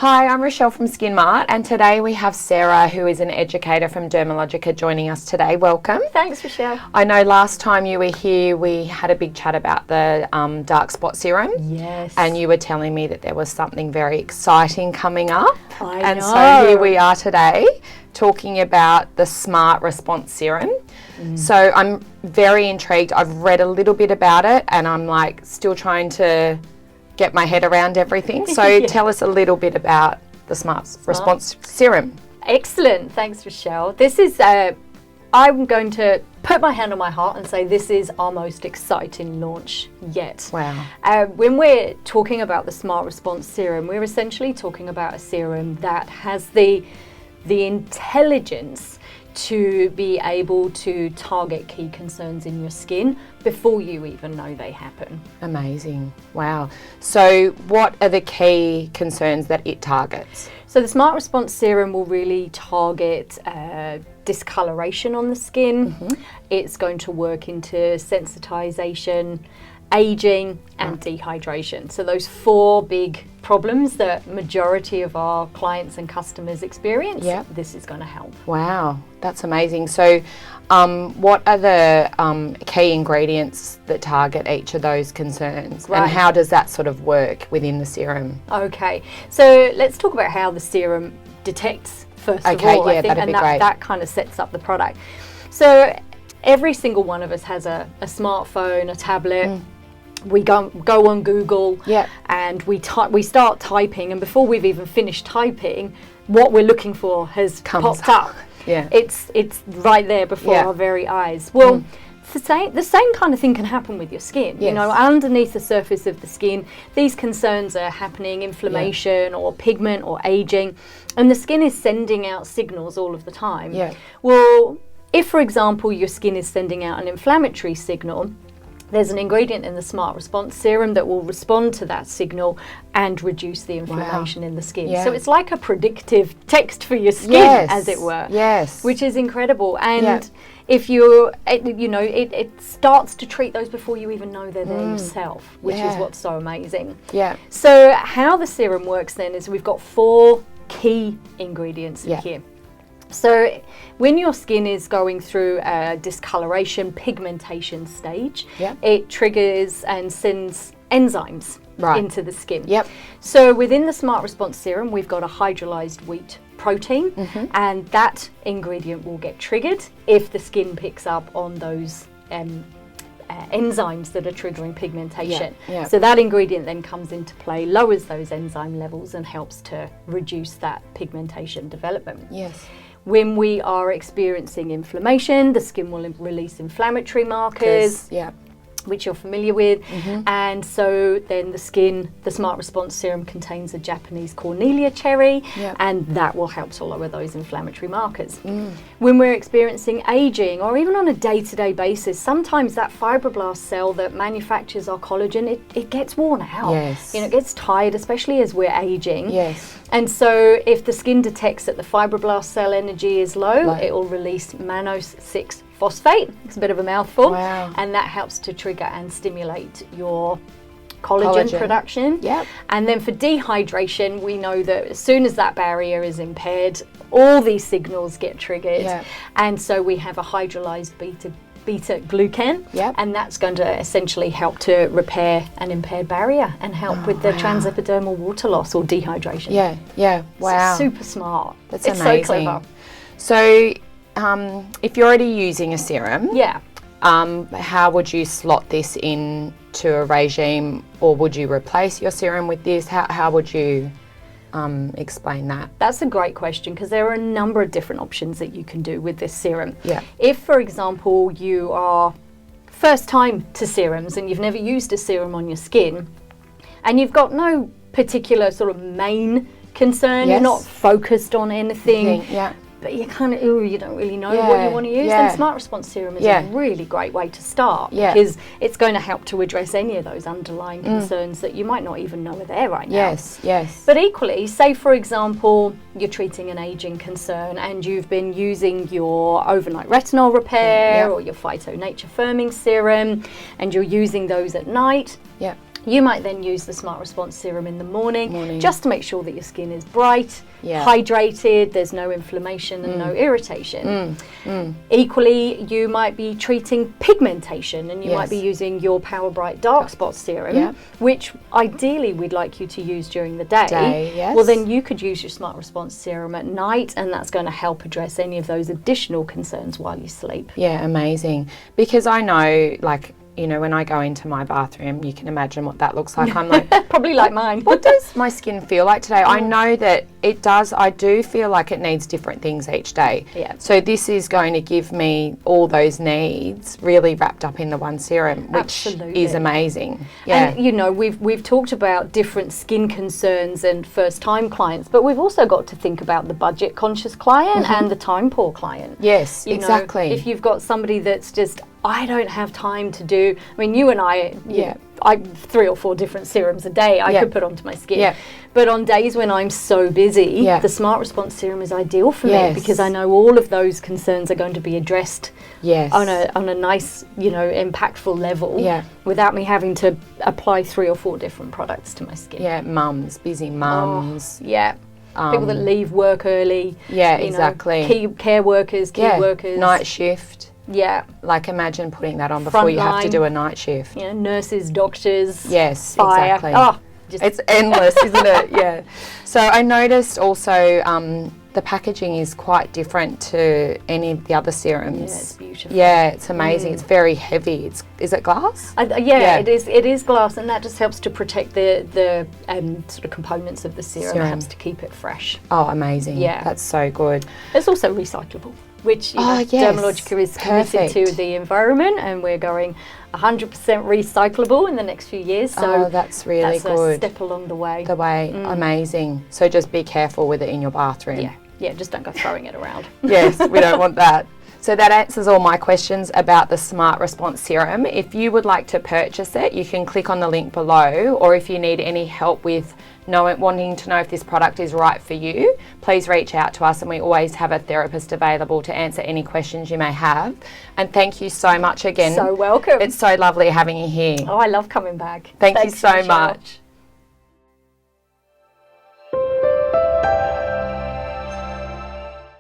Hi, I'm Rochelle from SkinMart, and today we have Sarah, who is an educator from Dermalogica, joining us today. Welcome. Thanks, Rochelle. I know last time you were here, we had a big chat about the dark spot serum. Yes. And you were telling me that there was something very exciting coming up. I know. So here we are today talking about the Smart Response Serum. So I'm very intrigued. I've read a little bit about it, and I'm still trying to get my head around everything. So tell us a little bit about the Smart Response Serum. Excellent. Thanks, Rochelle. This is, I'm going to put my hand on my heart and say this is our most exciting launch yet. Wow. When we're talking about the Smart Response Serum, we're essentially talking about a serum that has the intelligence to be able to target key concerns in your skin before you even know they happen. Amazing. Wow. So what are the key concerns that it targets? So the Smart Response Serum will really target discoloration on the skin. It's going to work into sensitization, aging and dehydration. So those four big problems that majority of our clients and customers experience, this is going to help. Wow, that's amazing. So what are the key ingredients that target each of those concerns? And how does that sort of work within the serum? Okay, so let's talk about how the serum detects first of all, I think, and that kind of sets up the product. So every single one of us has a smartphone, a tablet. We go on Google and we start typing, and before we've even finished typing, what we're looking for has popped up. It's right there before our very eyes. Well, the same kind of thing can happen with your skin. You know, underneath the surface of the skin, these concerns are happening, inflammation or pigment or aging, and the skin is sending out signals all of the time. Well, if, for example, your skin is sending out an inflammatory signal, there's an ingredient in the Smart Response Serum that will respond to that signal and reduce the inflammation in the skin. So it's like a predictive text for your skin, as it were. Which is incredible. And if it starts to treat those before you even know they're there yourself, which is what's so amazing. So how the serum works then is we've got four key ingredients here. So when your skin is going through a discoloration, pigmentation stage, it triggers and sends enzymes into the skin. So within the Smart Response Serum, we've got a hydrolyzed wheat protein, and that ingredient will get triggered if the skin picks up on those enzymes that are triggering pigmentation. So that ingredient then comes into play, lowers those enzyme levels and helps to reduce that pigmentation development. When we are experiencing inflammation, the skin will release inflammatory markers, which you're familiar with. And so then the Smart Response Serum contains a Japanese cornelia cherry, and that will help to lower those inflammatory markers. When we're experiencing aging, or even on a day-to-day basis, sometimes that fibroblast cell that manufactures our collagen, it gets worn out. You know, it gets tired, especially as we're aging. And so if the skin detects that the fibroblast cell energy is low, it will release mannose 6-phosphate. It's a bit of a mouthful. And that helps to trigger and stimulate your collagen production. And then for dehydration, we know that as soon as that barrier is impaired, all these signals get triggered. And so we have a hydrolyzed beta-glucan, and that's going to essentially help to repair an impaired barrier and help with the transepidermal water loss or dehydration. Wow. It's super smart. That's amazing. So clever. So if you're already using a serum, how would you slot this into a regime, or would you replace your serum with this? How would you explain that? That's a great question, because there are a number of different options that you can do with this serum. If, for example, you are first time to serums and you've never used a serum on your skin, and you've got no particular sort of main concern, you're not focused on anything, but you kind of, you don't really know what you want to use, then Smart Response Serum is a really great way to start, because it's going to help to address any of those underlying concerns that you might not even know are there right now. But equally, say for example, you're treating an aging concern and you've been using your overnight retinol repair or your Phyto Nature firming serum, and you're using those at night. You might then use the Smart Response Serum in the morning just to make sure that your skin is bright, hydrated, there's no inflammation and no irritation. Equally, you might be treating pigmentation, and you might be using your Power Bright Dark Spot Serum, which ideally we'd like you to use during the day. Well, then you could use your Smart Response Serum at night, and that's going to help address any of those additional concerns while you sleep. Yeah, amazing. Because I know, like, you know, when I go into my bathroom, you can imagine what that looks like. I'm like, probably like mine. What does my skin feel like today? I know that it does. I do feel like it needs different things each day. Yeah. So this is going to give me all those needs really wrapped up in the one serum, which is amazing. Yeah. And, you know, we've talked about different skin concerns and first-time clients, but we've also got to think about the budget-conscious client and the time-poor client. Yes, you exactly. know, if you've got somebody that's just, I don't have time to do. I mean, you and I, I 3 or 4 different serums a day I could put onto my skin. Yeah. But on days when I'm so busy, the Smart Response Serum is ideal for me, because I know all of those concerns are going to be addressed on a nice, you know, impactful level without me having to apply 3 or 4 different products to my skin. Yeah, busy mums. People that leave work early. Yeah, exactly. Key care workers, key workers. Night shift. Yeah. Like, imagine putting that on before you have to do a night shift. You know, nurses, doctors. Yes, fire. exactly. Oh, it's endless, isn't it? Yeah. So I noticed also the packaging is quite different to any of the other serums. Yeah, it's beautiful. Yeah, it's amazing. It's very heavy. Is it glass? It is. It is glass, and that just helps to protect the sort of components of the serum. It helps to keep it fresh. Oh, amazing. Yeah. That's so good. It's also recyclable, which Dermalogica is committed to the environment, and we're going 100% recyclable in the next few years. So that's really good. A step along the way. Amazing. So just be careful with it in your bathroom. Yeah, just don't go throwing it around. Yes, we don't want that. So that answers all my questions about the Smart Response Serum. If you would like to purchase it, you can click on the link below, or if you need any help with wanting to know if this product is right for you, please reach out to us, and we always have a therapist available to answer any questions you may have. And thank you so much again. So welcome. It's so lovely having you here. Oh, I love coming back. Thanks you so much.